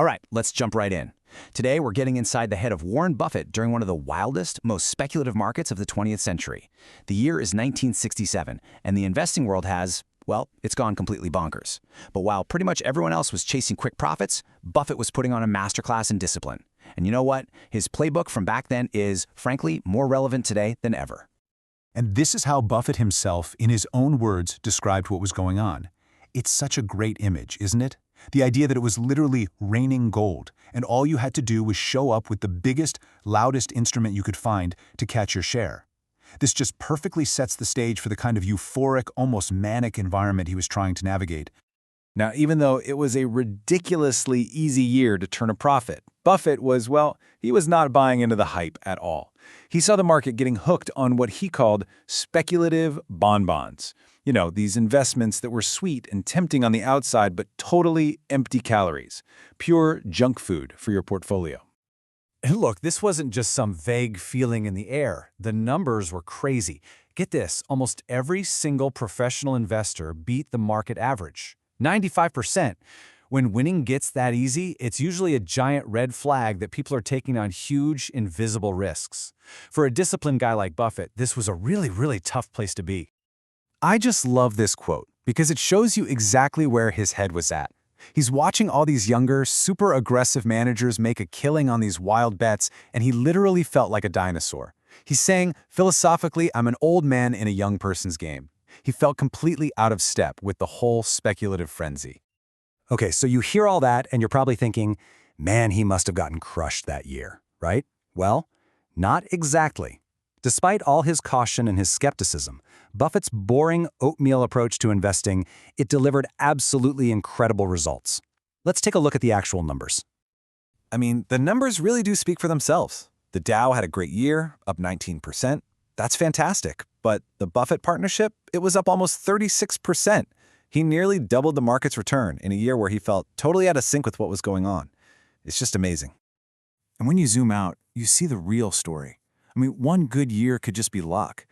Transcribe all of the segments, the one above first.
All right, let's jump right in. Today, we're getting inside the head of Warren Buffett during one of the wildest, most speculative markets of the 20th century. The year is 1967, and the investing world has, well, it's gone completely bonkers. But while pretty much everyone else was chasing quick profits, Buffett was putting on a masterclass in discipline. And you know what? His playbook from back then is, frankly, more relevant today than ever. And this is how Buffett himself, in his own words, described what was going on. It's such a great image, isn't it? The idea that it was literally raining gold, and all you had to do was show up with the biggest, loudest instrument you could find to catch your share. This just perfectly sets the stage for the kind of euphoric, almost manic environment he was trying to navigate. Now, even though it was a ridiculously easy year to turn a profit, Buffett was, well, he was not buying into the hype at all. He saw the market getting hooked on what he called speculative bonbons. You know, these investments that were sweet and tempting on the outside, but totally empty calories. Pure junk food for your portfolio. And look, this wasn't just some vague feeling in the air. The numbers were crazy. Get this, almost every single professional investor beat the market average. 95%. When winning gets that easy, it's usually a giant red flag that people are taking on huge, invisible risks. For a disciplined guy like Buffett, this was a really tough place to be. I just love this quote because it shows you exactly where his head was at. He's watching all these younger, super aggressive managers make a killing on these wild bets, and he literally felt like a dinosaur. He's saying, philosophically, I'm an old man in a young person's game. He felt completely out of step with the whole speculative frenzy. Okay, so you hear all that and you're probably thinking, man, he must have gotten crushed that year, right? Well, not exactly. Despite all his caution and his skepticism, Buffett's boring oatmeal approach to investing, it delivered absolutely incredible results. Let's take a look at the actual numbers. I mean, the numbers really do speak for themselves. The Dow had a great year, up 19%. That's fantastic. But the Buffett Partnership, it was up almost 36%. He nearly doubled the market's return in a year where he felt totally out of sync with what was going on. It's just amazing. And when you zoom out, you see the real story. I mean, one good year could just be luck.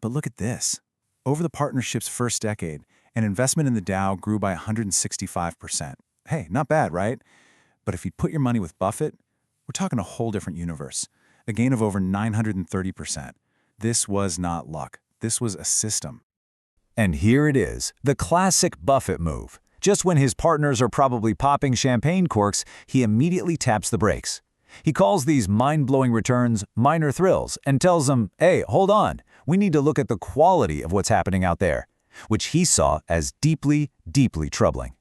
But look at this. Over the partnership's first decade, an investment in the Dow grew by 165%. Hey, not bad, right? But if you put your money with Buffett, we're talking a whole different universe. A gain of over 930%. This was not luck. This was a system. And here it is, the classic Buffett move. Just when his partners are probably popping champagne corks, he immediately taps the brakes. He calls these mind-blowing returns minor thrills and tells them, hey, hold on, we need to look at the quality of what's happening out there, which he saw as deeply troubling.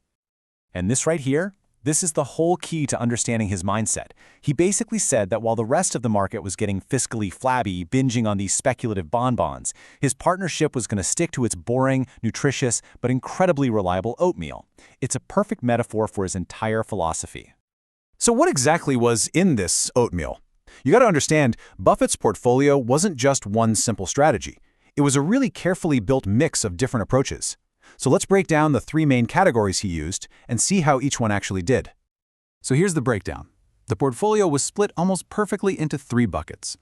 And this right here, this is the whole key to understanding his mindset. He basically said that while the rest of the market was getting fiscally flabby, binging on these speculative bonbons, his partnership was going to stick to its boring, nutritious, but incredibly reliable oatmeal. It's a perfect metaphor for his entire philosophy. So what exactly was in this oatmeal? You got to understand, Buffett's portfolio wasn't just one simple strategy. It was a really carefully built mix of different approaches. So let's break down the three main categories he used and see how each one actually did. So here's the breakdown. The portfolio was split almost perfectly into three buckets.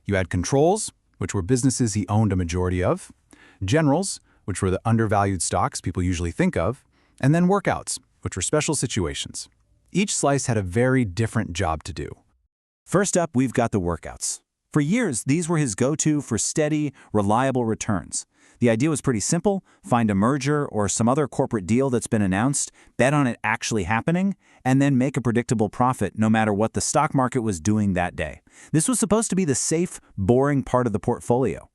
You had controls, which were businesses he owned a majority of, generals, which were the undervalued stocks people usually think of, and then workouts, which were special situations. Each slice had a very different job to do. First up, we've got the workouts. For years, these were his go-to for steady, reliable returns. The idea was pretty simple: find a merger or some other corporate deal that's been announced, bet on it actually happening, and then make a predictable profit no matter what the stock market was doing that day. This was supposed to be the safe, boring part of the portfolio.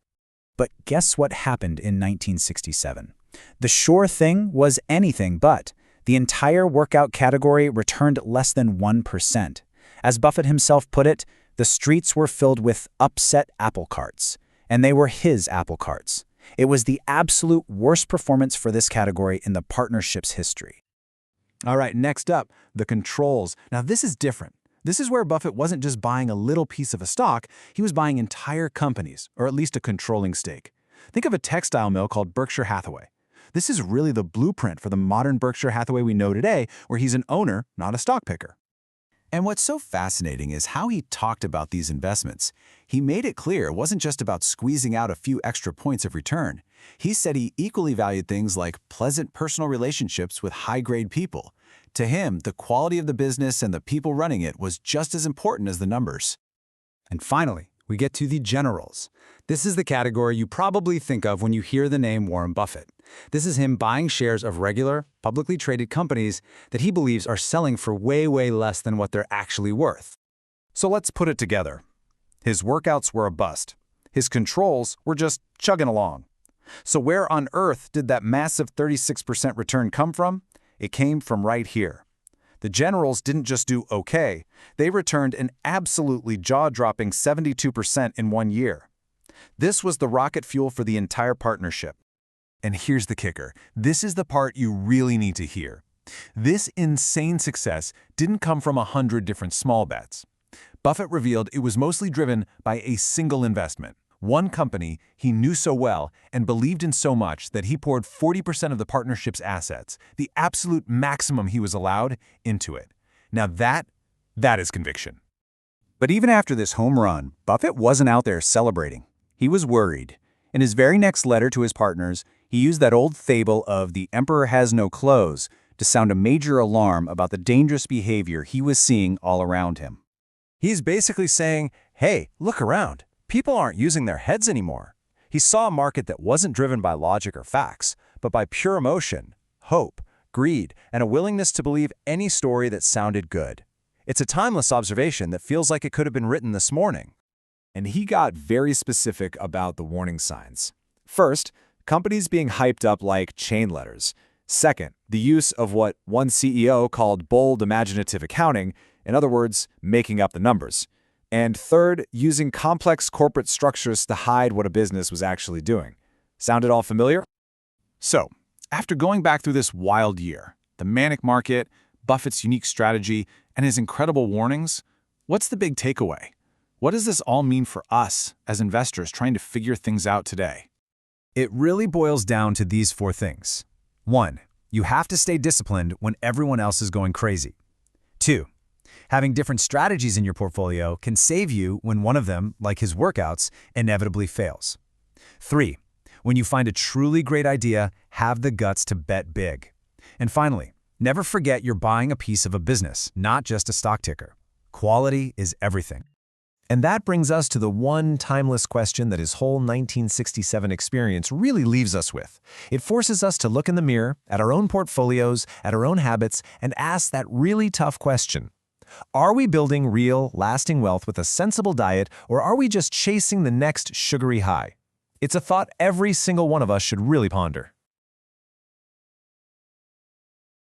But guess what happened in 1967? The sure thing was anything but. The entire workout category returned less than 1%. As Buffett himself put it, the streets were filled with upset apple carts, and they were his apple carts. It was the absolute worst performance for this category in the partnership's history. All right, next up, the controls. Now this is different. This is where Buffett wasn't just buying a little piece of a stock, he was buying entire companies, or at least a controlling stake. Think of a textile mill called Berkshire Hathaway. This is really the blueprint for the modern Berkshire Hathaway we know today, where he's an owner, not a stock picker. And what's so fascinating is how he talked about these investments. He made it clear it wasn't just about squeezing out a few extra points of return. He said he equally valued things like pleasant personal relationships with high-grade people. To him, the quality of the business and the people running it was just as important as the numbers. And finally, we get to the generals. This is the category you probably think of when you hear the name Warren Buffett. This is him buying shares of regular, publicly traded companies that he believes are selling for way, way less than what they're actually worth. So let's put it together. His workouts were a bust. His controls were just chugging along. So where on earth did that massive 36% return come from? It came from right here. The generals didn't just do okay, they returned an absolutely jaw-dropping 72% in 1 year. This was the rocket fuel for the entire partnership. And here's the kicker. This is the part you really need to hear. This insane success didn't come from 100 different small bets. Buffett revealed it was mostly driven by a single investment. One company he knew so well and believed in so much that he poured 40% of the partnership's assets, the absolute maximum he was allowed, into it. Now that is conviction. But even after this home run, Buffett wasn't out there celebrating. He was worried. In his very next letter to his partners, he used that old fable of the emperor has no clothes to sound a major alarm about the dangerous behavior he was seeing all around him. He's basically saying, hey, look around. People aren't using their heads anymore. He saw a market that wasn't driven by logic or facts, but by pure emotion, hope, greed, and a willingness to believe any story that sounded good. It's a timeless observation that feels like it could have been written this morning. And he got very specific about the warning signs. First, companies being hyped up like chain letters. Second, the use of what one CEO called bold imaginative accounting, in other words, making up the numbers. And third, using complex corporate structures to hide what a business was actually doing. Sounded all familiar? So, after going back through this wild year, the manic market, Buffett's unique strategy, and his incredible warnings, what's the big takeaway? What does this all mean for us as investors trying to figure things out today? It really boils down to these 4 things. 1. You have to stay disciplined when everyone else is going crazy. 2. Having different strategies in your portfolio can save you when one of them, like his workouts, inevitably fails. 3. When you find a truly great idea, have the guts to bet big. And finally, never forget you're buying a piece of a business, not just a stock ticker. Quality is everything. And that brings us to the one timeless question that his whole 1967 experience really leaves us with. It forces us to look in the mirror, at our own portfolios, at our own habits, and ask that really tough question. Are we building real, lasting wealth with a sensible diet, or are we just chasing the next sugary high? It's a thought every single one of us should really ponder.